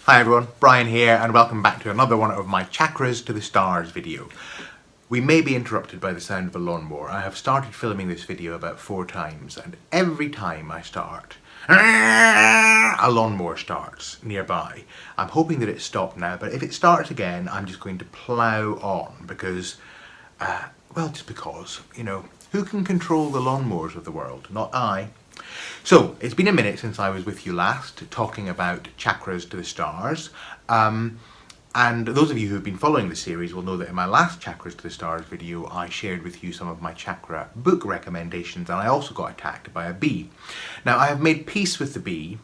Hi everyone, Brian here and welcome back to another one of my Chakras to the Stars video. We may be interrupted by the sound of a lawnmower. I have started filming this video about 4 times and every time I start, a lawnmower starts nearby. I'm hoping that it's stopped now, but if it starts again, I'm just going to plough on because, just because, who can control the lawnmowers of the world? Not I. So, it's been a minute since I was with you last talking about Chakras to the Stars. And those of you who have been following the series will know that in my last Chakras to the Stars video I shared with you some of my chakra book recommendations, and I also got attacked by a bee. Now, I have made peace with the bee,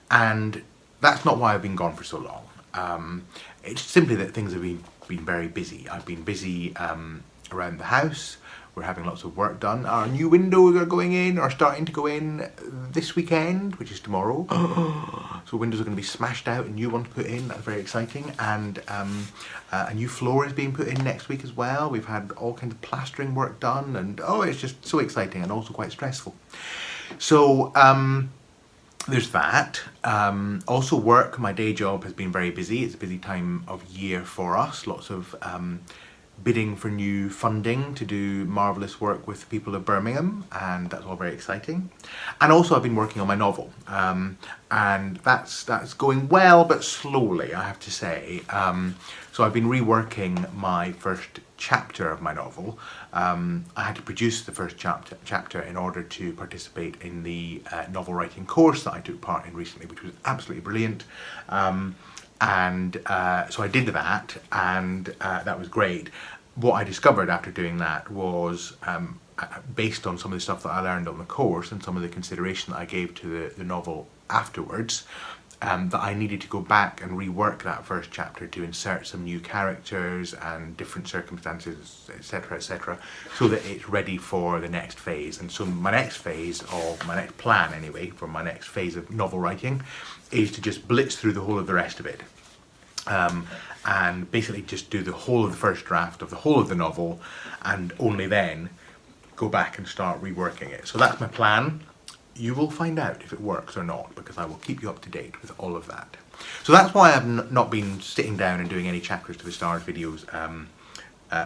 and that's not why I've been gone for so long. It's simply that things have been very busy. I've been busy around the house. We're having lots of work done. Our new windows are going in, or starting to go in this weekend, which is tomorrow. So windows are going to be smashed out and new ones put in. That's very exciting. And a new floor is being put in next week as well. We've had all kinds of plastering work done, and it's just so exciting and also quite stressful. So there's that. Also work, my day job has been very busy. It's a busy time of year for us. Lots of bidding for new funding to do marvellous work with the people of Birmingham, and that's all very exciting. And also I've been working on my novel, and that's going well but slowly, I have to say. So I've been reworking my first chapter of my novel. I had to produce the first chapter in order to participate in the novel writing course that I took part in recently, which was absolutely brilliant. So I did that, and that was great. What I discovered after doing that was, based on some of the stuff that I learned on the course and some of the consideration that I gave to the novel afterwards, that I needed to go back and rework that first chapter to insert some new characters and different circumstances, etc., so that it's ready for the next phase. And so my next plan anyway, for my next phase of novel writing, is to just blitz through the whole of the rest of it. And basically just do the whole of the first draft of the whole of the novel, and only then go back and start reworking it. So that's my plan. You will find out if it works or not, because I will keep you up to date with all of that. So that's why I've not been sitting down and doing any Chakras to the Stars videos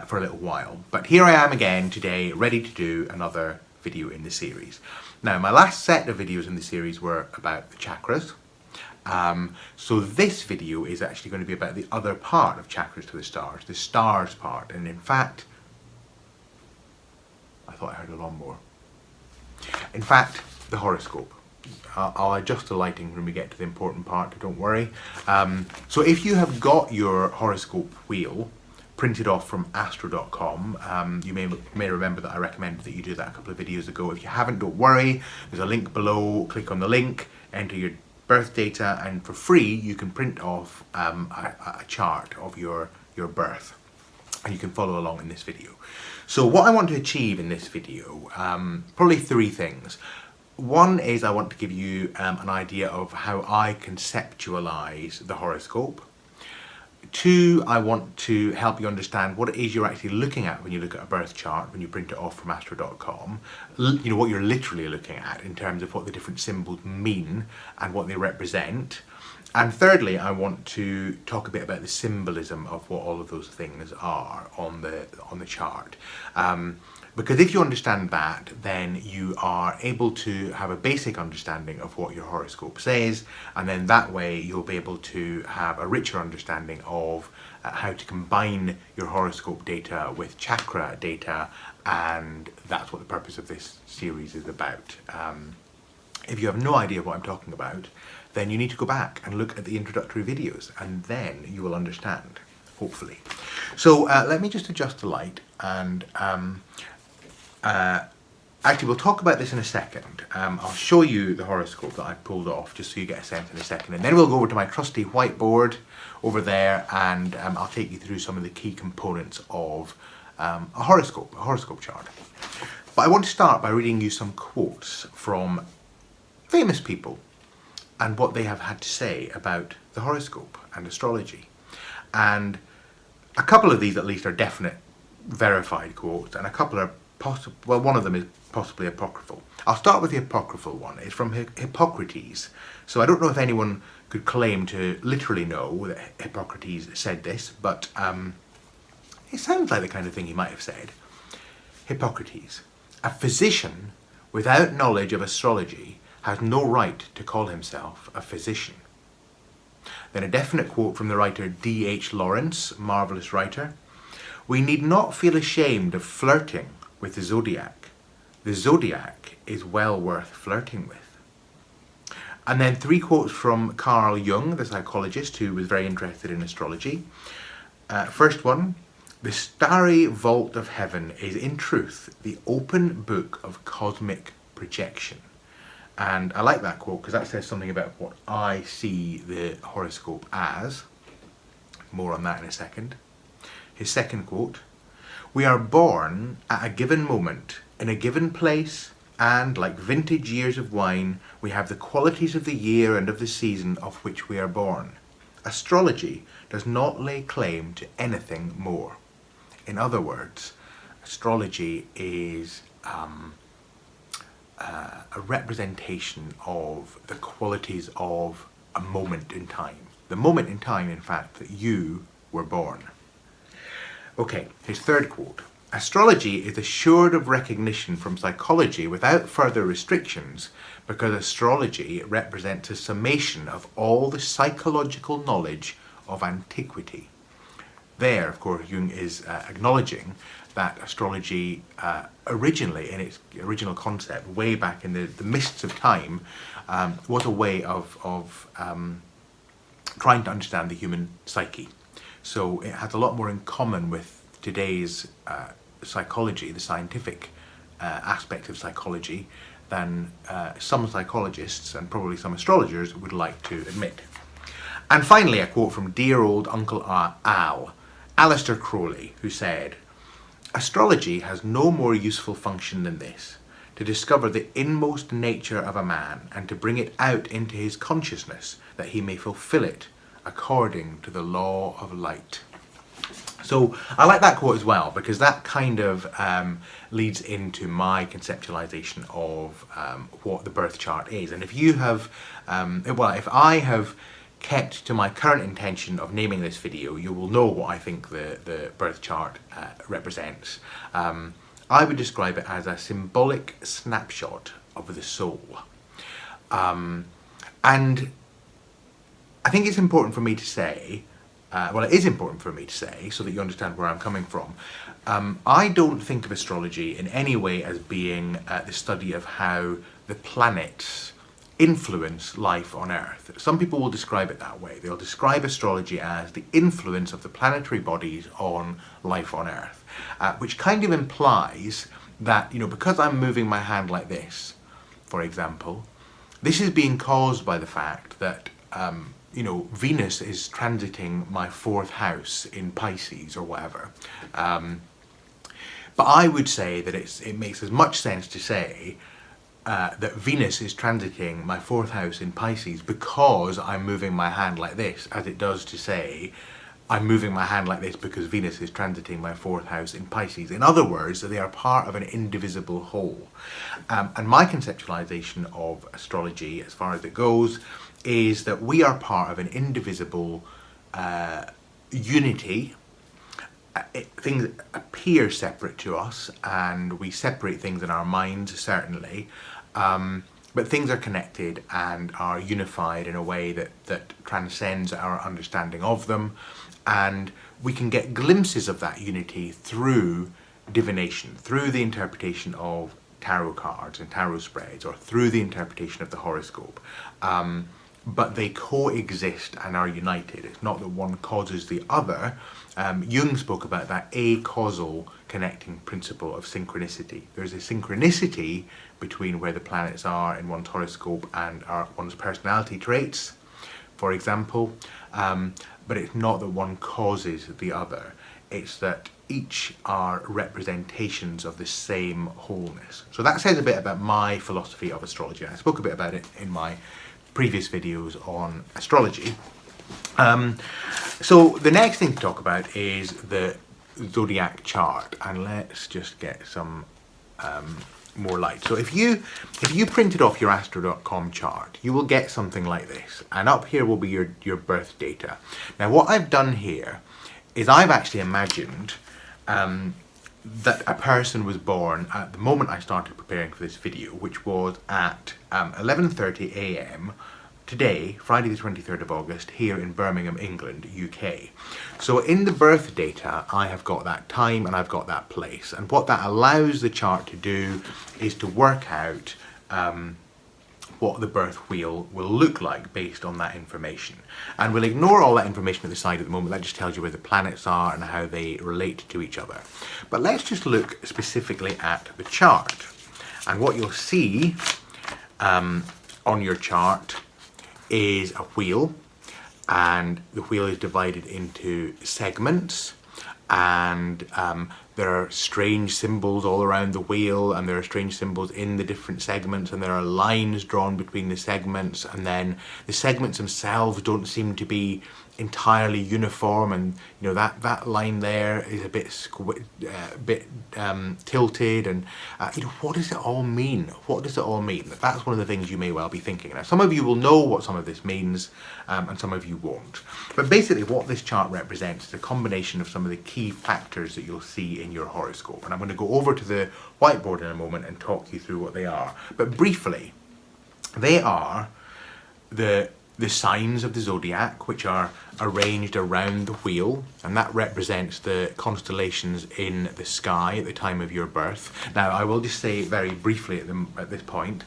for a little while. But here I am again today, ready to do another video in the series. Now, my last set of videos in the series were about the chakras. So this video is actually going to be about the other part of Chakras to the Stars, the stars part. And in fact, I thought I heard a lawnmower. In fact, the horoscope. I'll adjust the lighting when we get to the important part, don't worry. So if you have got your horoscope wheel printed off from astro.com, you may remember that I recommended that you do that a couple of videos ago. If you haven't, don't worry. There's a link below. Click on the link, enter your birth data, and for free you can print off a chart of your birth, and you can follow along in this video. So what I want to achieve in this video, probably 3 things. One is I want to give you an idea of how I conceptualize the horoscope. 2, I want to help you understand what it is you're actually looking at when you look at a birth chart, when you print it off from astro.com. What you're literally looking at in terms of what the different symbols mean and what they represent. And thirdly, I want to talk a bit about the symbolism of what all of those things are on the chart. Because if you understand that, then you are able to have a basic understanding of what your horoscope says, and then that way you'll be able to have a richer understanding of how to combine your horoscope data with chakra data, and that's what the purpose of this series is about. If you have no idea what I'm talking about, then you need to go back and look at the introductory videos, and then you will understand, hopefully. So let me just adjust the light, and actually we'll talk about this in a second. I'll show you the horoscope that I've pulled off just so you get a sense in a second, and then we'll go over to my trusty whiteboard over there, and I'll take you through some of the key components of a horoscope chart. But I want to start by reading you some quotes from famous people and what they have had to say about the horoscope and astrology. And a couple of these at least are definite verified quotes, and a couple are one of them is possibly apocryphal. I'll start with the apocryphal one. It's from Hippocrates. So I don't know if anyone could claim to literally know that Hippocrates said this, but it sounds like the kind of thing he might have said. Hippocrates, a physician without knowledge of astrology has no right to call himself a physician. Then a definite quote from the writer D.H. Lawrence, marvellous writer. We need not feel ashamed of flirting with the zodiac. The zodiac is well worth flirting with. And then 3 quotes from Carl Jung, the psychologist who was very interested in astrology. First one, the starry vault of heaven is in truth the open book of cosmic projection. And I like that quote because that says something about what I see the horoscope as. More on that in a second. His second quote, we are born at a given moment, in a given place, and like vintage years of wine, we have the qualities of the year and of the season of which we are born. Astrology does not lay claim to anything more. In other words, astrology is a representation of the qualities of a moment in time. The moment in time, in fact, that you were born. Okay, his third quote. Astrology is assured of recognition from psychology without further restrictions because astrology represents a summation of all the psychological knowledge of antiquity. There, of course, Jung is acknowledging that astrology originally, in its original concept, way back in the mists of time, was a way of trying to understand the human psyche. So it has a lot more in common with today's psychology, the scientific aspect of psychology, than some psychologists and probably some astrologers would like to admit. And finally, a quote from dear old Uncle Al, Aleister Crowley, who said, astrology has no more useful function than this, to discover the inmost nature of a man and to bring it out into his consciousness that he may fulfill it according to the law of light. So I like that quote as well because that kind of leads into my conceptualization of what the birth chart is. And if you have, if I have kept to my current intention of naming this video, you will know what I think the birth chart represents. I would describe it as a symbolic snapshot of the soul. And I think it's important for me to say, it is important for me to say, so that you understand where I'm coming from. I don't think of astrology in any way as being the study of how the planets influence life on Earth. Some people will describe it that way. They'll describe astrology as the influence of the planetary bodies on life on Earth, which kind of implies that, because I'm moving my hand like this, for example, this is being caused by the fact that Venus is transiting my 4th house in Pisces or whatever. But I would say that it makes as much sense to say that Venus is transiting my 4th house in Pisces because I'm moving my hand like this, as it does to say I'm moving my hand like this because Venus is transiting my 4th house in Pisces. In other words, they are part of an indivisible whole. And my conceptualization of astrology, as far as it goes, is that we are part of an indivisible unity. Things appear separate to us, and we separate things in our minds, certainly, but things are connected and are unified in a way that transcends our understanding of them, and we can get glimpses of that unity through divination, through the interpretation of tarot cards and tarot spreads, or through the interpretation of the horoscope. But they coexist and are united. It's not that one causes the other. Jung spoke about that a-causal connecting principle of synchronicity. There's a synchronicity between where the planets are in one's horoscope and one's personality traits, for example, but it's not that one causes the other. It's that each are representations of the same wholeness. So that says a bit about my philosophy of astrology. I spoke a bit about it in my previous videos on astrology. So the next thing to talk about is the Zodiac Chart, and let's just get some more light. So if you printed off your astro.com chart, you will get something like this. And up here will be your birth data. Now what I've done here is I've actually imagined that a person was born at the moment I started preparing for this video, which was at 11:30 a.m. today, Friday the 23rd of August, here in Birmingham, England, UK. So in the birth data, I have got that time and I've got that place. And what that allows the chart to do is to work out what the birth wheel will look like based on that information. And we'll ignore all that information at the side at the moment. That just tells you where the planets are and how they relate to each other. But let's just look specifically at the chart. And what you'll see on your chart is a wheel, and the wheel is divided into segments, and there are strange symbols all around the wheel, and there are strange symbols in the different segments, and there are lines drawn between the segments, and then the segments themselves don't seem to be entirely uniform, and you know that line there is a bit tilted, and you know, what does it all mean? What does it all mean? That's one of the things you may well be thinking. Now, some of you will know what some of this means, and some of you won't. But basically, what this chart represents is a combination of some of the key factors that you'll see in your horoscope. And I'm going to go over to the whiteboard in a moment and talk you through what they are. But briefly, they are the signs of the zodiac, which are arranged around the wheel, and that represents the constellations in the sky at the time of your birth. Now, I will just say very briefly at this point,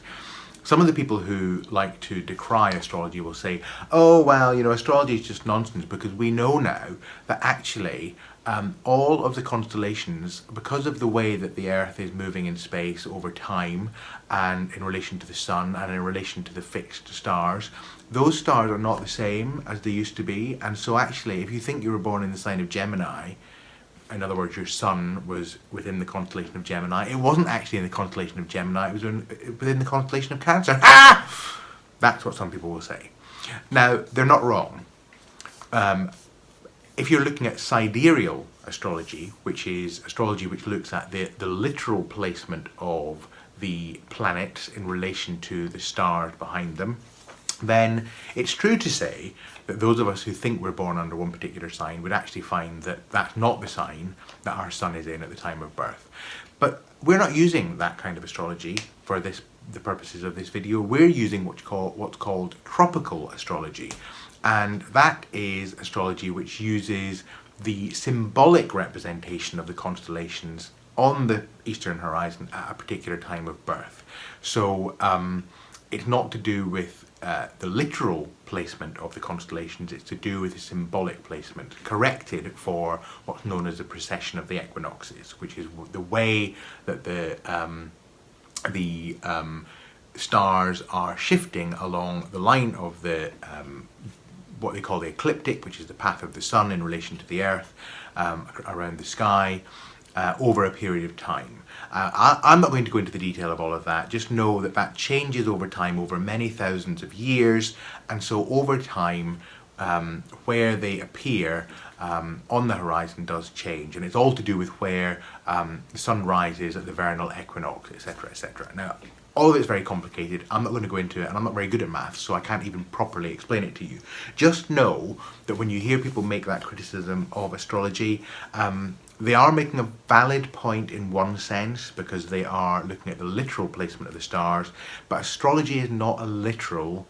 some of the people who like to decry astrology will say, oh, well, you know, astrology is just nonsense, because we know now that actually all of the constellations, because of the way that the Earth is moving in space over time, and in relation to the sun and in relation to the fixed stars, those stars are not the same as they used to be. And so actually, if you think you were born in the sign of Gemini, in other words, your sun was within the constellation of Gemini, it wasn't actually in the constellation of Gemini, it was within the constellation of Cancer. Ah! That's what some people will say. Now, they're not wrong. If you're looking at sidereal astrology, which is astrology which looks at the literal placement of the planets in relation to the stars behind them, then it's true to say that those of us who think we're born under one particular sign would actually find that that's not the sign that our sun is in at the time of birth. But we're not using that kind of astrology for the purposes of this video. We're using what's called tropical astrology. And that is astrology which uses the symbolic representation of the constellations on the eastern horizon at a particular time of birth. So it's not to do with the literal placement of the constellations, it's to do with the symbolic placement, corrected for what's known as the precession of the equinoxes, which is the way that the stars are shifting along the line of the what they call the ecliptic, which is the path of the sun in relation to the earth around the sky over a period of time. I'm not going to go into the detail of all of that. Just know that that changes over time, over many thousands of years, and so over time where they appear on the horizon does change, and it's all to do with where the sun rises at the vernal equinox, etc., etc. Now, all of it's very complicated. I'm not going to go into it, and I'm not very good at maths, so I can't even properly explain it to you. Just know that when you hear people make that criticism of astrology, they are making a valid point in one sense, because they are looking at the literal placement of the stars, but astrology is not a literal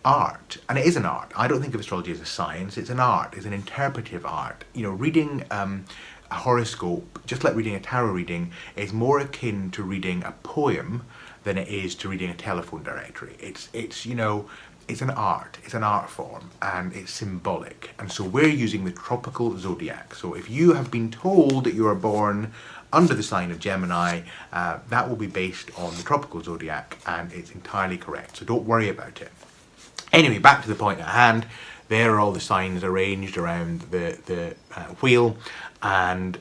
art, and it is an art. I don't think of astrology as a science. It's an art. It's an interpretive art. You know, reading a horoscope, just like reading a tarot reading, is more akin to reading a poem than it is to reading a telephone directory. It's you know, it's an art. It's an art form, and it's symbolic. And so we're using the tropical zodiac. So if you have been told that you are born under the sign of Gemini, that will be based on the tropical zodiac, and it's entirely correct. So don't worry about it. Anyway, back to the point at hand. There are all the signs arranged around the wheel, and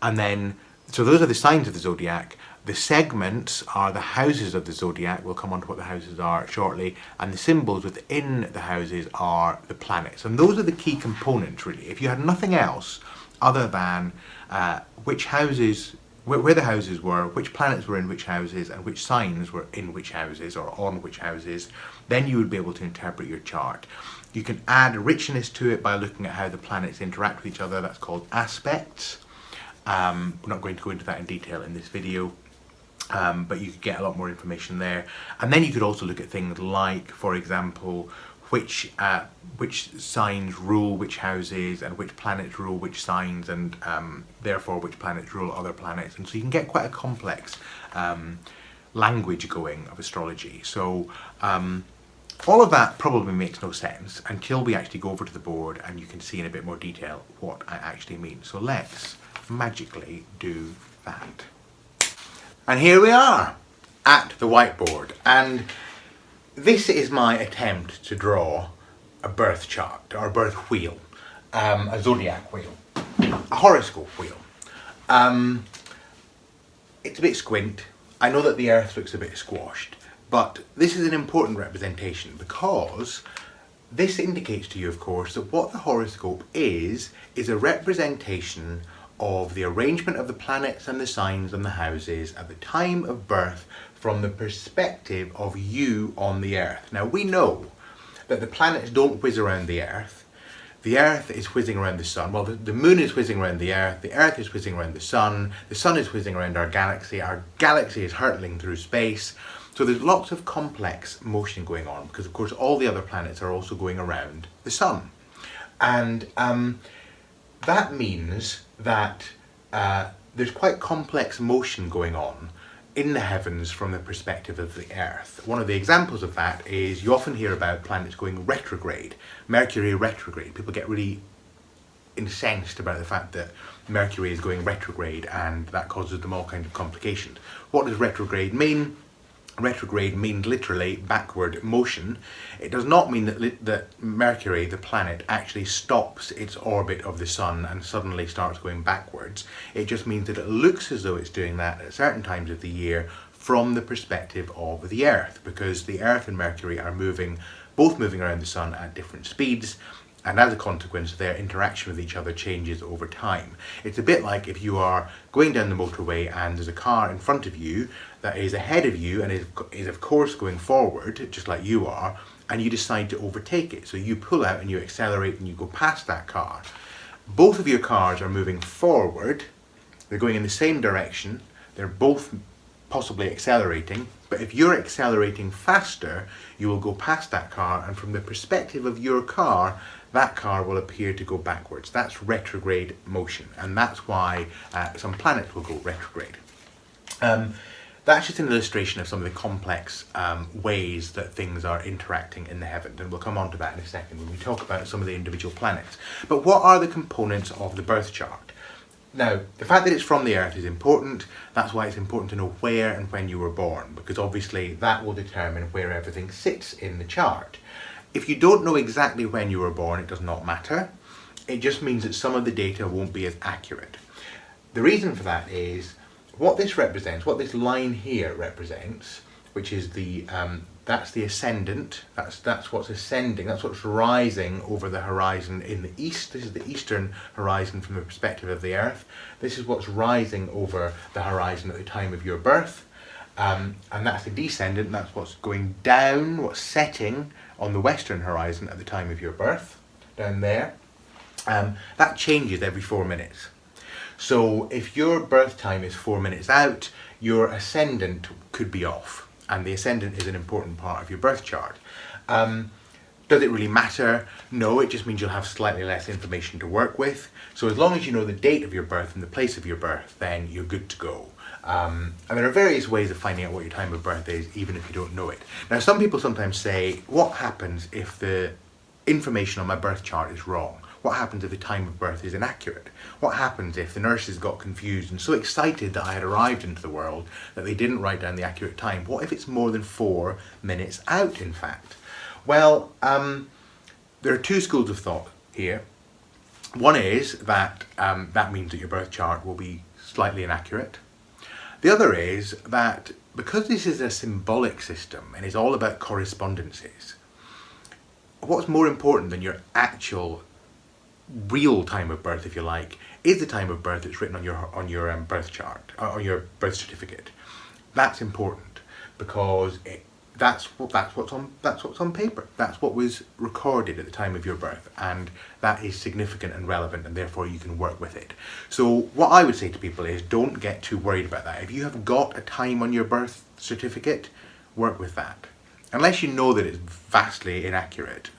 then, so those are the signs of the zodiac. The segments are the houses of the zodiac. We'll come on to what the houses are shortly. And the symbols within the houses are the planets. And those are the key components, really. If you had nothing else other than which houses where the houses were, which planets were in which houses, and which signs were in which houses or on which houses, then you would be able to interpret your chart. You can add richness to it by looking at how the planets interact with each other. That's called aspects. We're not going to go into that in detail in this video, but you could get a lot more information there. And then you could also look at things like, for example, which signs rule which houses, and which planets rule which signs, and therefore which planets rule other planets. And so you can get quite a complex language going of astrology. So all of that probably makes no sense until we actually go over to the board and you can see in a bit more detail what I actually mean. So let's magically do that. And here we are at the whiteboard, and this is my attempt to draw a birth chart, or a birth wheel, a zodiac wheel, a horoscope wheel. It's a bit squint. I know that the earth looks a bit squashed, but this is an important representation because this indicates to you, of course, that what the horoscope is a representation of the arrangement of the planets and the signs and the houses at the time of birth from the perspective of you on the earth. Now, we know that the planets don't whiz around the earth is whizzing around the sun. Well, the moon is whizzing around the earth is whizzing around the sun is whizzing around our galaxy is hurtling through space. So there's lots of complex motion going on because, of course, all the other planets are also going around the sun. And that means that there's quite complex motion going on in the heavens from the perspective of the earth. One of the examples of that is you often hear about planets going retrograde, Mercury retrograde. People get really incensed about the fact that Mercury is going retrograde, and that causes them all kinds of complications. What does retrograde mean? Retrograde means literally backward motion. It does not mean that Mercury, the planet, actually stops its orbit of the sun and suddenly starts going backwards. It just means that it looks as though it's doing that at certain times of the year from the perspective of the Earth, because the Earth and Mercury are both moving around the sun at different speeds, and as a consequence their interaction with each other changes over time. It's a bit like if you are going down the motorway and there's a car in front of you that is ahead of you and is of course going forward, just like you are, and you decide to overtake it. So you pull out and you accelerate and you go past that car. Both of your cars are moving forward, they're going in the same direction, they're both possibly accelerating, but if you're accelerating faster, you will go past that car, and from the perspective of your car, that car will appear to go backwards. That's retrograde motion, and that's why some planets will go retrograde. That's just an illustration of some of the complex ways that things are interacting in the heavens, and we'll come on to that in a second when we talk about some of the individual planets. But what are the components of the birth chart? Now, the fact that it's from the Earth is important. That's why it's important to know where and when you were born, because obviously that will determine where everything sits in the chart. If you don't know exactly when you were born, it does not matter. It just means that some of the data won't be as accurate. The reason for that is what this represents, what this line here represents, which is that's the ascendant, that's what's ascending, that's what's rising over the horizon in the east. This is the eastern horizon from the perspective of the Earth. This is what's rising over the horizon at the time of your birth. And that's the descendant, that's what's going down, what's setting on the western horizon at the time of your birth, down there. That changes every 4 minutes. So if your birth time is 4 minutes out, your ascendant could be off, and the ascendant is an important part of your birth chart. Does it really matter? No, it just means you'll have slightly less information to work with. So as long as you know the date of your birth and the place of your birth, then you're good to go. And there are various ways of finding out what your time of birth is, even if you don't know it. Now, some people sometimes say, what happens if the information on my birth chart is wrong? What happens if the time of birth is inaccurate? What happens if the nurses got confused and so excited that I had arrived into the world that they didn't write down the accurate time? What if it's more than 4 minutes out, in fact? Well, there are two schools of thought here. One is that that means that your birth chart will be slightly inaccurate. The other is that because this is a symbolic system and is all about correspondences, what's more important than your actual real time of birth, if you like, is the time of birth that's written on your birth chart, on your birth certificate. That's important because that's what's on paper. That's what was recorded at the time of your birth, and that is significant and relevant, and therefore you can work with it. So what I would say to people is, don't get too worried about that. If you have got a time on your birth certificate, work with that. Unless you know that it's vastly inaccurate,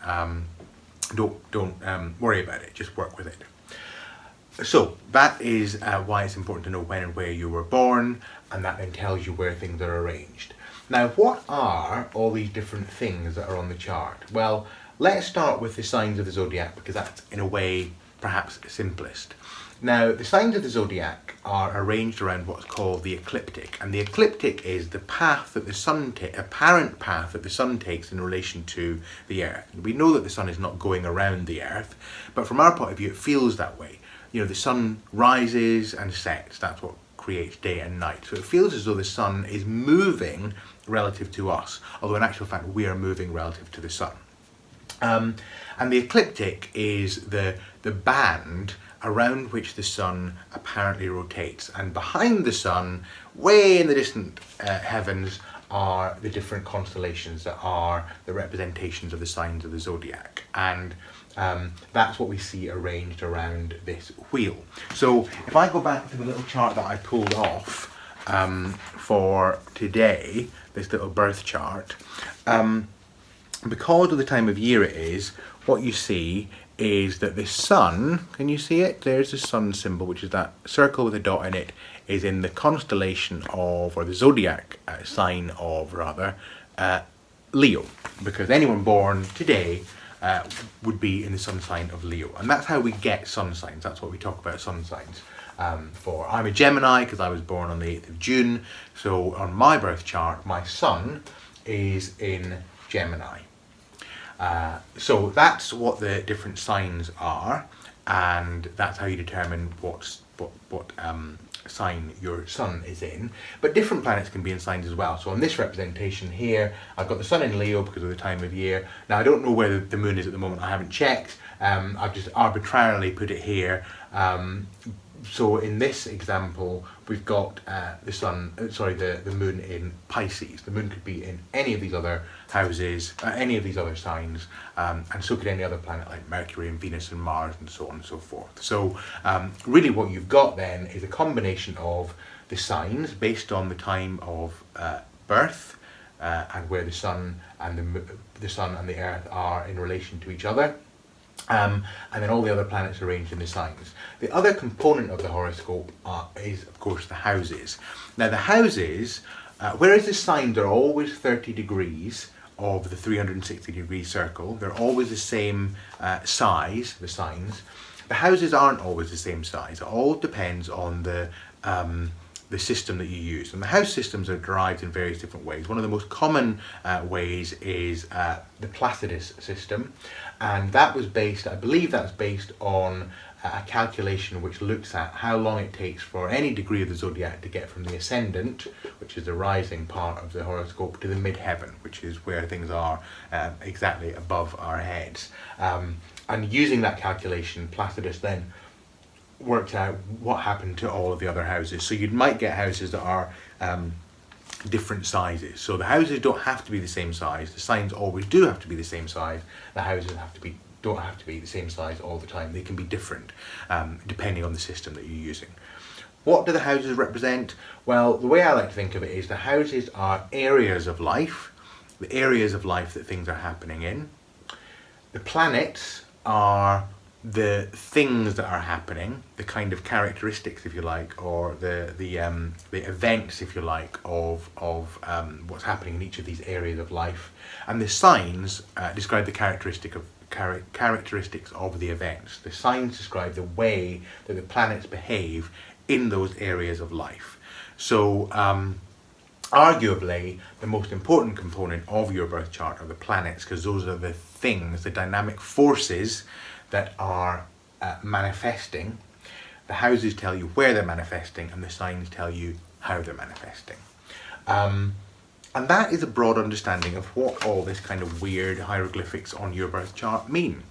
don't worry about it. Just work with it. So that is why it's important to know when and where you were born, and that then tells you where things are arranged. Now, what are all these different things that are on the chart? Well, let's start with the signs of the zodiac, because that's, in a way, perhaps simplest. Now, the signs of the zodiac are arranged around what's called the ecliptic, and the ecliptic is the path that the sun apparent path that the sun takes in relation to the earth. We know that the sun is not going around the earth, but from our point of view, it feels that way. You know, the sun rises and sets. That's what creates day and night. So it feels as though the sun is moving relative to us, although in actual fact we are moving relative to the sun. And the ecliptic is the band around which the sun apparently rotates, and behind the sun, way in the distant heavens, are the different constellations that are the representations of the signs of the zodiac, and that's what we see arranged around this wheel. So if I go back to the little chart that I pulled off for today, this little birth chart, because of the time of year it is, what you see is that the sun, can you see it? There's the sun symbol, which is that circle with a dot in it, is in the constellation of, or the zodiac sign of, rather, Leo, because anyone born today would be in the sun sign of Leo. And that's how we get sun signs. That's what we talk about sun signs for. I'm a Gemini because I was born on the 8th of June. So on my birth chart, my sun is in Gemini. So that's what the different signs are, and that's how you determine what sign your sun is in. But different planets can be in signs as well. So on this representation here, I've got the sun in Leo because of the time of year. Now I don't know where the moon is at the moment, I haven't checked. I've just arbitrarily put it here. So in this example, we've got the moon in Pisces. The moon could be in any of these other houses, any of these other signs, and so could any other planet like Mercury and Venus and Mars and so on and so forth. So really what you've got then is a combination of the signs based on the time of birth and where the sun and the earth are in relation to each other. And then all the other planets arranged in the signs. The other component of the horoscope is, of course, the houses. Now, the houses, whereas the signs are always 30 degrees of the 360-degree circle, they're always the same size, the signs. The houses aren't always the same size. It all depends on the system that you use. And the house systems are derived in various different ways. One of the most common ways is the Placidus system, and that was based, I believe that's based on a calculation which looks at how long it takes for any degree of the zodiac to get from the ascendant, which is the rising part of the horoscope, to the midheaven, which is where things are exactly above our heads. And using that calculation, Placidus then worked out what happened to all of the other houses. So you might get houses that are different sizes. So the houses don't have to be the same size. The signs always do have to be the same size. The houses don't have to be the same size all the time. They can be different depending on the system that you're using. What do the houses represent? Well, the way I like to think of it is the houses are areas of life, the areas of life that things are happening in. The planets are the things that are happening, the kind of characteristics, if you like, or the events, if you like, of what's happening in each of these areas of life. And the signs describe the characteristics of the events. The signs describe the way that the planets behave in those areas of life. So arguably the most important component of your birth chart are the planets, because those are the things, the dynamic forces that are manifesting. The houses tell you where they're manifesting, and the signs tell you how they're manifesting. And that is a broad understanding of what all this kind of weird hieroglyphics on your birth chart mean.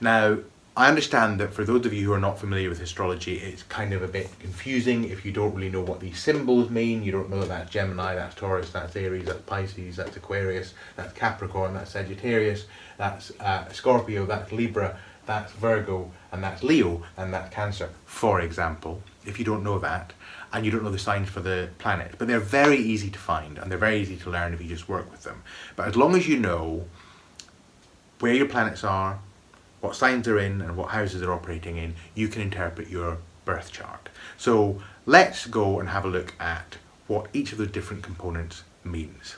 Now, I understand that for those of you who are not familiar with astrology, it's kind of a bit confusing if you don't really know what these symbols mean. You don't know that that's Gemini, that's Taurus, that's Aries, that's Pisces, that's Aquarius, that's Capricorn, that's Sagittarius, that's Scorpio, that's Libra, that's Virgo, and that's Leo, and that's Cancer, for example. If you don't know that, and you don't know the signs for the planets, but they're very easy to find, and they're very easy to learn if you just work with them. But as long as you know where your planets are, what signs they're in, and what houses they're operating in, you can interpret your birth chart. So let's go and have a look at what each of the different components means.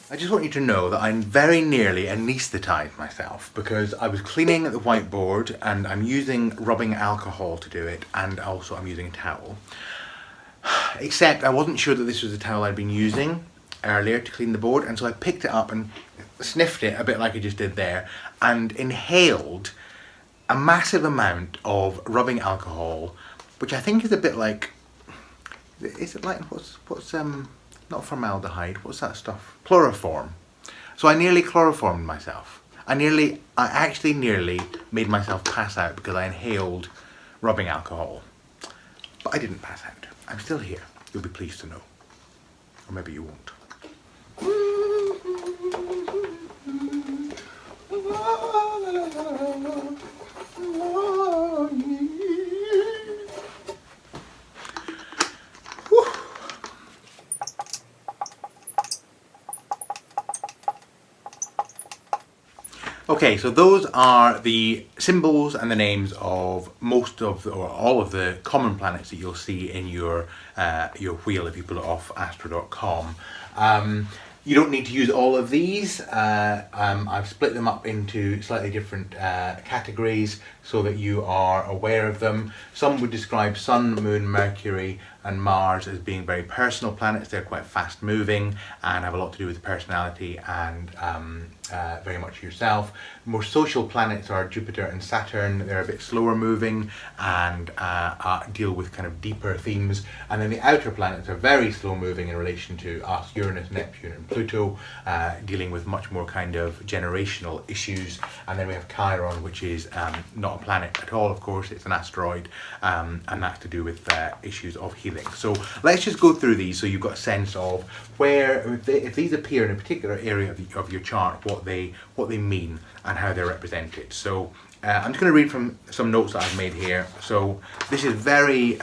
I just want you to know that I'm very nearly anaesthetised myself because I was cleaning the whiteboard and I'm using rubbing alcohol to do it, and also I'm using a towel. Except I wasn't sure that this was the towel I'd been using earlier to clean the board, and so I picked it up and sniffed it a bit like I just did there and inhaled a massive amount of rubbing alcohol, which I think is a bit like, is it like, what's not formaldehyde, what's that stuff? Chloroform. So I nearly chloroformed myself. I actually nearly made myself pass out because I inhaled rubbing alcohol. But I didn't pass out. I'm still here. You'll be pleased to know. Or maybe you won't. Okay, so those are the symbols and the names of most of or all of the common planets that you'll see in your wheel if you pull it off astro.com. You don't need to use all of these. I've split them up into slightly different categories so that you are aware of them. Some would describe Sun, Moon, Mercury and Mars as being very personal planets. They're quite fast moving and have a lot to do with personality and very much yourself. More social planets are Jupiter and Saturn. They're a bit slower moving and deal with kind of deeper themes. And then the outer planets are very slow moving in relation to us, Uranus, Neptune and Pluto, dealing with much more kind of generational issues. And then we have Chiron, which is not a planet at all, of course, it's an asteroid, and that's to do with issues of healing. So let's just go through these so you've got a sense of where, if these appear in a particular area of your chart, what they mean and how they're represented. So I'm just going to read from some notes that I've made here. So this is very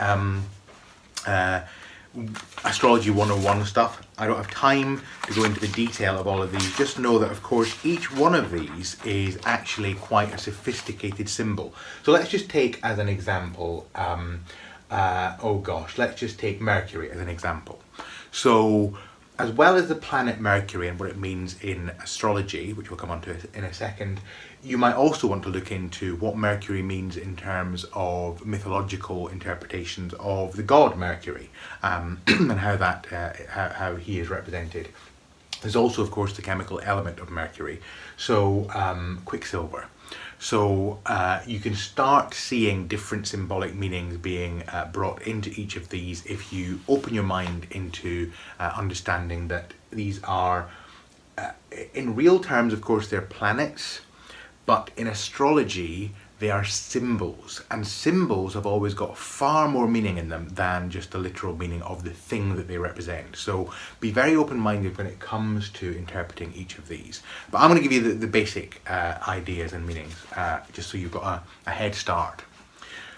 Astrology 101 stuff. I don't have time to go into the detail of all of these. Just know that, of course, each one of these is actually quite a sophisticated symbol. So let's just take as an example, let's just take Mercury as an example. So as well as the planet Mercury and what it means in astrology, which we'll come on to in a second, you might also want to look into what Mercury means in terms of mythological interpretations of the god Mercury, and how he is represented. There's also, of course, the chemical element of Mercury, so quicksilver. So you can start seeing different symbolic meanings being brought into each of these if you open your mind into understanding that these are, in real terms, of course, they're planets, but in astrology, they are symbols, and symbols have always got far more meaning in them than just the literal meaning of the thing that they represent. So be very open-minded when it comes to interpreting each of these. But I'm going to give you the basic ideas and meanings, just so you've got a head start.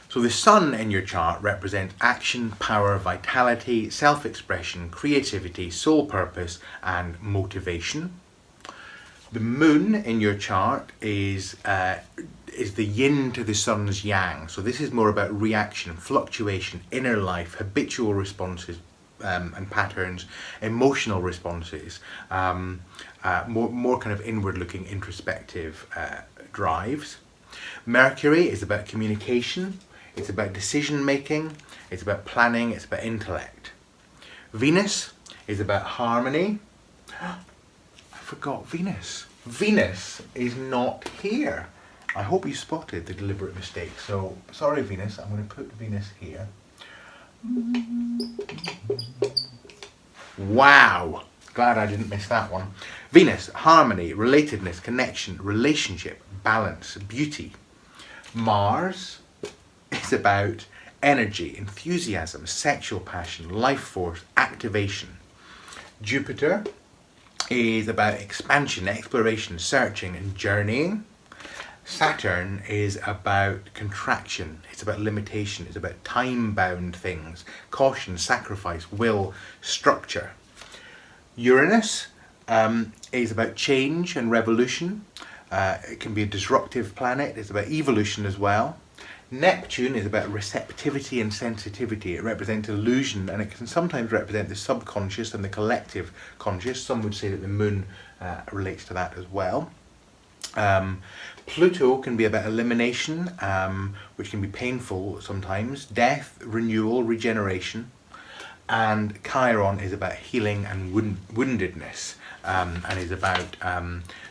So the sun in your chart represents action, power, vitality, self-expression, creativity, soul purpose, and motivation. The moon in your chart is the yin to the sun's yang. So this is more about reaction, fluctuation, inner life, habitual responses and patterns, emotional responses, more kind of inward-looking, introspective drives. Mercury is about communication, it's about decision-making, it's about planning, it's about intellect. Venus is about harmony. I forgot Venus. Venus is not here. I hope you spotted the deliberate mistake. So, sorry Venus, I'm going to put Venus here. Wow! Glad I didn't miss that one. Venus, harmony, relatedness, connection, relationship, balance, beauty. Mars is about energy, enthusiasm, sexual passion, life force, activation. Jupiter is about expansion, exploration, searching and journeying. Saturn is about contraction, it's about limitation, it's about time-bound things, caution, sacrifice, will, structure. Uranus is about change and revolution. It can be a disruptive planet, it's about evolution as well. Neptune is about receptivity and sensitivity. It represents illusion, and it can sometimes represent the subconscious and the collective conscious. Some would say that the moon relates to that as well. Pluto can be about elimination, which can be painful sometimes, death, renewal, regeneration. And Chiron is about healing and woundedness, and is about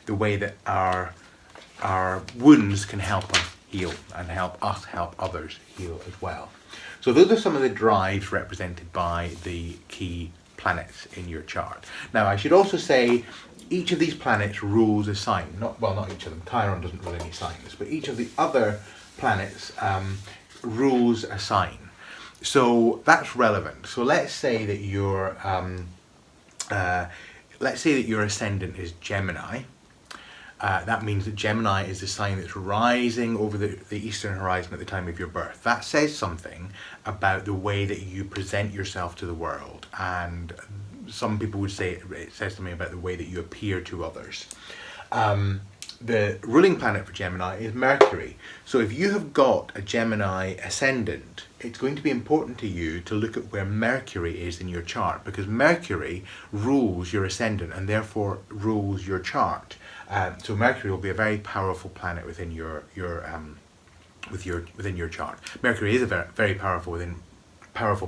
the way that our wounds can help us heal and help us help others heal as well. So those are some of the drives represented by the key planets in your chart. Now I should also say each of these planets rules a sign. Not each of them. Chiron doesn't rule any signs, but each of the other planets rules a sign. So that's relevant. So let's say that your ascendant is Gemini. That means that Gemini is the sign that's rising over the eastern horizon at the time of your birth. That says something about the way that you present yourself to the world, and some people would say it says something about the way that you appear to others. The ruling planet for Gemini is Mercury. So if you have got a Gemini ascendant, it's going to be important to you to look at where Mercury is in your chart, because Mercury rules your ascendant and therefore rules your chart. So Mercury will be a very powerful planet within your chart. Mercury is a very powerful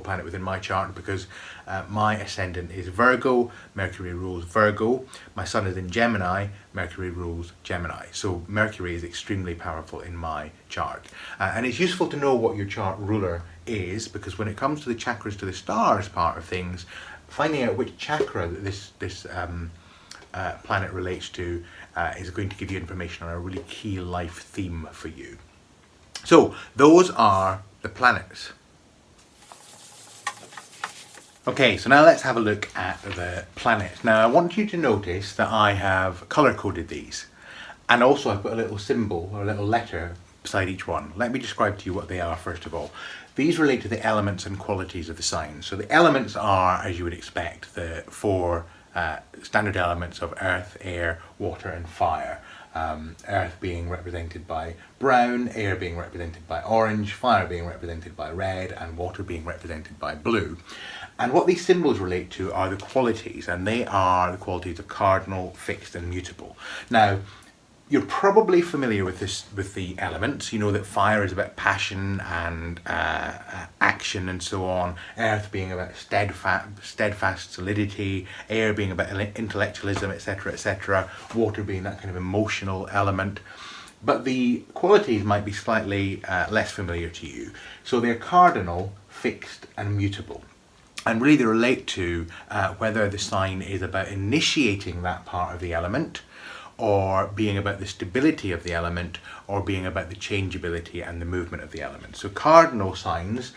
planet within my chart, because my ascendant is Virgo, Mercury rules Virgo. My sun is in Gemini, Mercury rules Gemini. So Mercury is extremely powerful in my chart. And it's useful to know what your chart ruler is, because when it comes to the chakras to the stars part of things, finding out which chakra that this planet relates to is going to give you information on a really key life theme for you. So those are the planets. Okay, so now let's have a look at the planets. Now I want you to notice that I have color coded these, and also I've put a little symbol or a little letter beside each one. Let me describe to you what they are first of all. These relate to the elements and qualities of the signs. So the elements are, as you would expect, the four standard elements of earth, air, water and fire. Earth being represented by brown, air being represented by orange, fire being represented by red, and water being represented by blue. And what these symbols relate to are the qualities, and they are the qualities of cardinal, fixed and mutable. Now, you're probably familiar with the elements. You know that fire is about passion and action and so on. Earth being about steadfast solidity. Air being about intellectualism, etc., etc. Water being that kind of emotional element. But the qualities might be slightly less familiar to you. So they're cardinal, fixed and mutable. And really they relate to whether the sign is about initiating that part of the element, or being about the stability of the element, or being about the changeability and the movement of the element. So cardinal signs,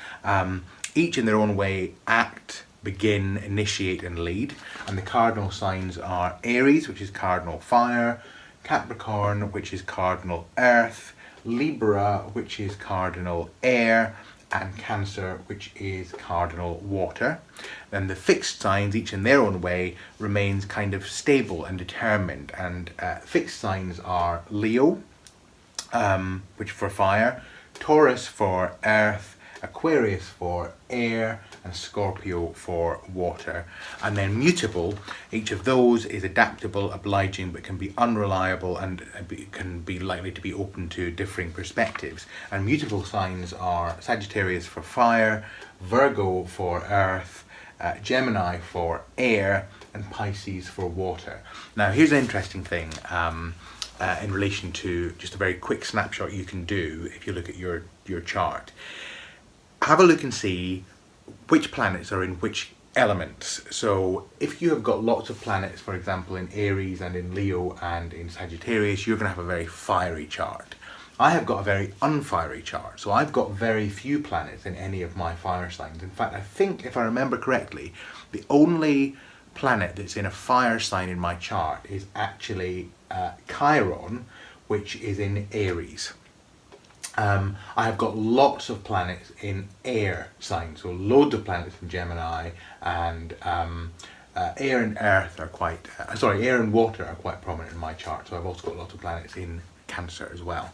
each in their own way, act, begin, initiate and lead. And the cardinal signs are Aries, which is cardinal fire, Capricorn, which is cardinal earth, Libra, which is cardinal air, and Cancer, which is cardinal water. Then the fixed signs, each in their own way, remains kind of stable and determined. And fixed signs are Leo, which for fire, Taurus for earth, Aquarius for air, and Scorpio for water. And then mutable, each of those is adaptable, obliging, but can be unreliable and can be likely to be open to differing perspectives. And mutable signs are Sagittarius for fire, Virgo for earth, Gemini for air, and Pisces for water. Now here's an interesting thing in relation to just a very quick snapshot you can do if you look at your chart. Have a look and see which planets are in which elements. So if you have got lots of planets, for example, in Aries and in Leo and in Sagittarius, you're going to have a very fiery chart. I have got a very unfiery chart, so I've got very few planets in any of my fire signs. In fact, I think, if I remember correctly, the only planet that's in a fire sign in my chart is actually Chiron, which is in Aries. I have got lots of planets in air signs, so loads of planets in Gemini, and air and earth are quite, air and water are quite prominent in my chart, so I've also got lots of planets in Cancer as well.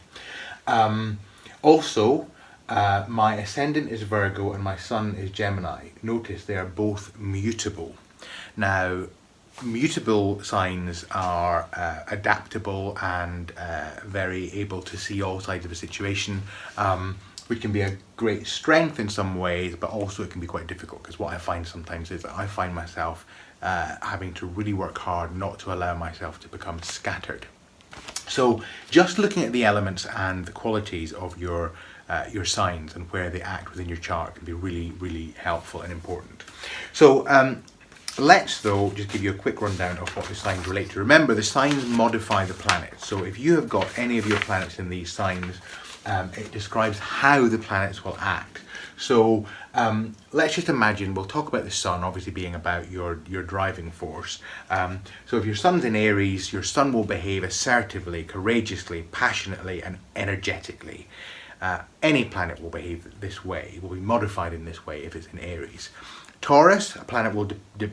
Also, my ascendant is Virgo and my sun is Gemini. Notice they are both mutable. Now, mutable signs are adaptable and very able to see all sides of a situation, which can be a great strength in some ways, but also it can be quite difficult, because what I find sometimes is that I find myself having to really work hard not to allow myself to become scattered. So just looking at the elements and the qualities of your signs and where they act within your chart can be really, really helpful and important. So let's though just give you a quick rundown of what the signs relate to. Remember, the signs modify the planets. So if you have got any of your planets in these signs, it describes how the planets will act. So let's just imagine, we'll talk about the sun obviously being about your driving force. So if your sun's in Aries, your sun will behave assertively, courageously, passionately and energetically. Any planet will behave this way, will be modified in this way if it's in Aries. Taurus, a planet will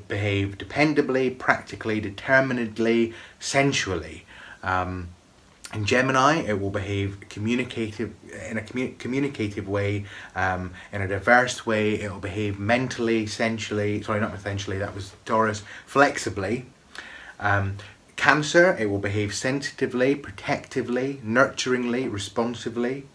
behave dependably, practically, determinedly, sensually. In Gemini, it will behave in a communicative way, in a diverse way. It will behave mentally, sensually, sorry, not essentially, that was Taurus, flexibly. Cancer, it will behave sensitively, protectively, nurturingly, responsively.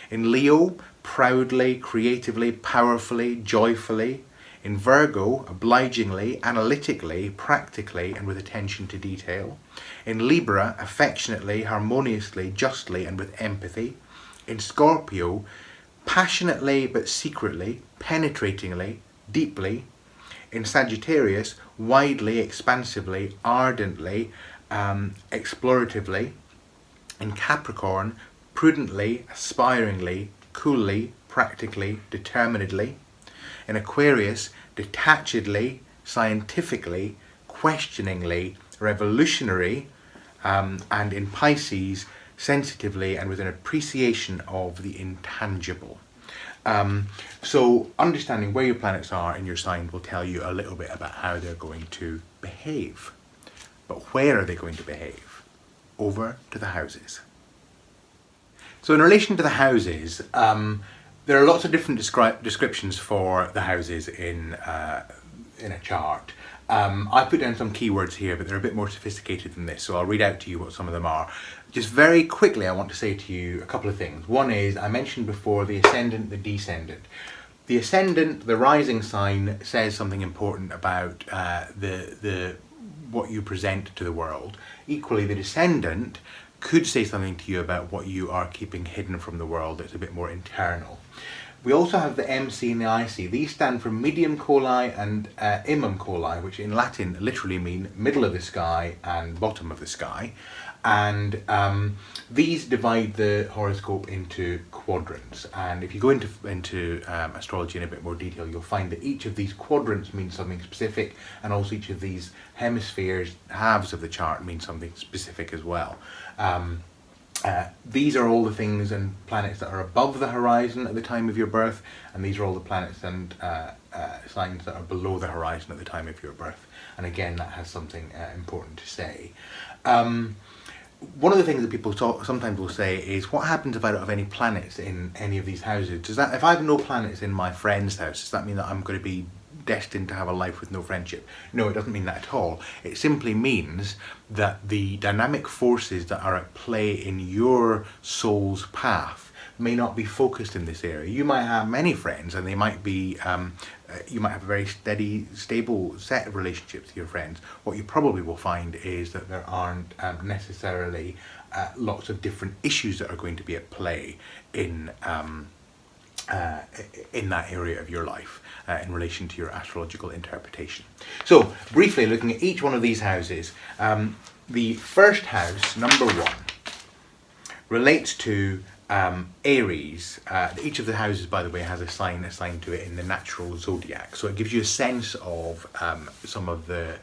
In Leo, proudly, creatively, powerfully, joyfully. In Virgo, obligingly, analytically, practically, and with attention to detail. In Libra, affectionately, harmoniously, justly, and with empathy. In Scorpio, passionately but secretly, penetratingly, deeply. In Sagittarius, widely, expansively, ardently, exploratively. In Capricorn, prudently, aspiringly, coolly, practically, determinedly. In Aquarius, detachedly, scientifically, questioningly, revolutionary, and in Pisces, sensitively and with an appreciation of the intangible. So understanding where your planets are in your sign will tell you a little bit about how they're going to behave. But where are they going to behave? Over to the houses. So in relation to the houses, there are lots of different descriptions for the houses in a chart. I put down some keywords here, but they're a bit more sophisticated than this, so I'll read out to you what some of them are. Just very quickly, I want to say to you a couple of things. One is, I mentioned before, the ascendant, the descendant. The ascendant, the rising sign, says something important about what you present to the world. Equally, the descendant could say something to you about what you are keeping hidden from the world that's a bit more internal. We also have the MC and the IC. These stand for medium coli and imum coli, which in Latin literally mean middle of the sky and bottom of the sky. And these divide the horoscope into quadrants. And if you go into astrology in a bit more detail, you'll find that each of these quadrants means something specific, and also each of these hemispheres, halves of the chart, means something specific as well. These are all the things and planets that are above the horizon at the time of your birth, and these are all the planets and signs that are below the horizon at the time of your birth. And again, that has something important to say. One of the things that people sometimes will say is, what happens if I don't have any planets in any of these houses? Does that, if I have no planets in my friend's house, does that mean that I'm going to be destined to have a life with no friendship? No, it doesn't mean that at all. It simply means that the dynamic forces that are at play in your soul's path may not be focused in this area. You might have many friends, and they might be you might have a very steady, stable set of relationships with your friends. What you probably will find is that there aren't necessarily lots of different issues that are going to be at play in in that area of your life in relation to your astrological interpretation. So briefly looking at each one of these houses, the first house, number 1, relates to Aries. Each of the houses, by the way, has a sign assigned to it in the natural zodiac, so it gives you a sense of some of the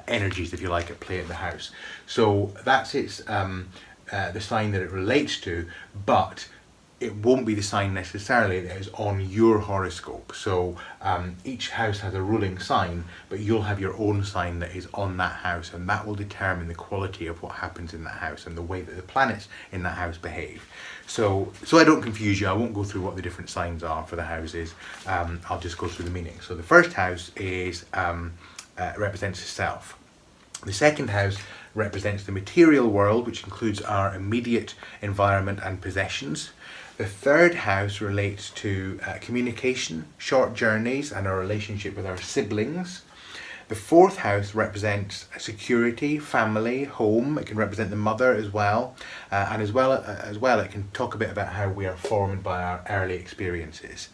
energies, if you like, at play at the house. So that's its the sign that it relates to, but it won't be the sign necessarily that is on your horoscope. So each house has a ruling sign, but you'll have your own sign that is on that house, and that will determine the quality of what happens in that house and the way that the planets in that house behave. So I don't confuse you, I won't go through what the different signs are for the houses. I'll just go through the meaning. So the first house is represents the self. The second house represents the material world, which includes our immediate environment and possessions. The third house relates to communication, short journeys, and our relationship with our siblings. The fourth house represents security, family, home. It can represent the mother as well, and as well it can talk a bit about how we are formed by our early experiences.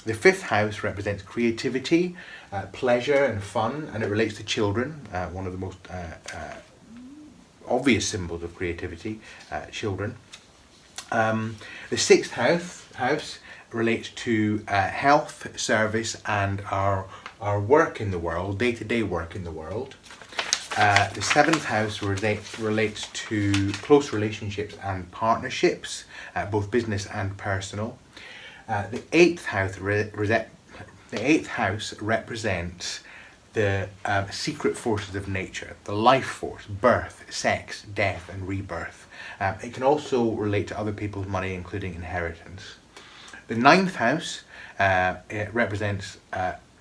The fifth house represents creativity, pleasure and fun, and it relates to children, one of the most obvious symbols of creativity, children. The sixth house relates to health, service, and our work in the world, day-to-day work in the world. The seventh house relates to close relationships and partnerships, both business and personal. The eighth house represents the secret forces of nature, the life force, birth, sex, death, and rebirth. It can also relate to other people's money, including inheritance. The ninth house it represents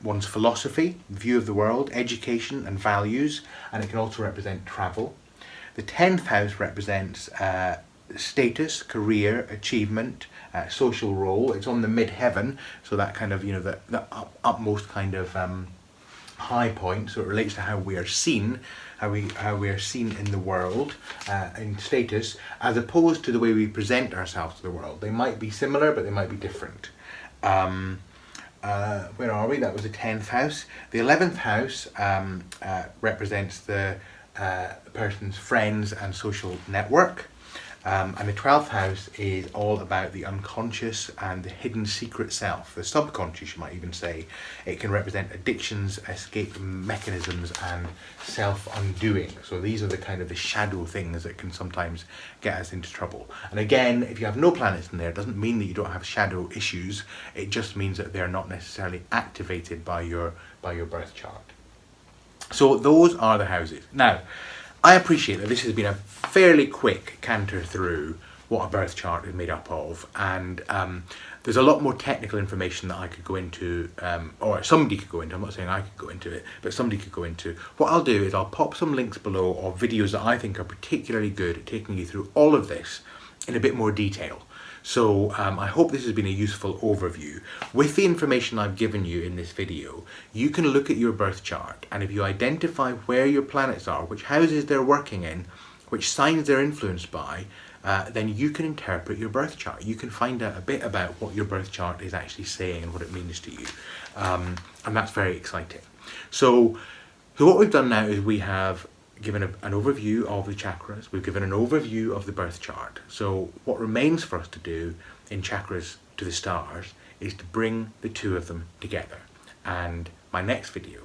one's philosophy, view of the world, education, and values, and it can also represent travel. The 10th house represents status, career, achievement, social role. It's on the midheaven, so that kind of, the upmost kind of high point. So it relates to how we are seen, how we are seen in the world, in status, as opposed to the way we present ourselves to the world. They might be similar, but they might be different. Where are we? That was the 10th house. The 11th house represents the person's friends and social network. And the 12th house is all about the unconscious and the hidden secret self, the subconscious, you might even say. It can represent addictions, escape mechanisms, and self-undoing. So these are the kind of the shadow things that can sometimes get us into trouble. And again, if you have no planets in there, it doesn't mean that you don't have shadow issues. It just means that they're not necessarily activated by your birth chart. So those are the houses. Now, I appreciate that this has been a fairly quick canter through what a birth chart is made up of, and there's a lot more technical information that I could go into, or somebody could go into. I'm not saying I could go into it, but somebody could go into. What I'll do is I'll pop some links below of videos that I think are particularly good at taking you through all of this in a bit more detail. So I hope this has been a useful overview. With the information I've given you in this video, you can look at your birth chart, and if you identify where your planets are, which houses they're working in, which signs they're influenced by, then you can interpret your birth chart. You can find out a bit about what your birth chart is actually saying and what it means to you. And that's very exciting. So what we've done now is we have given an overview of the chakras, we've given an overview of the birth chart. So what remains for us to do in Chakras to the Stars is to bring the two of them together. And my next video,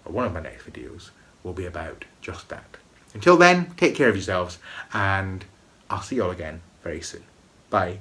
or one of my next videos, will be about just that. Until then, take care of yourselves, and I'll see you all again very soon. Bye.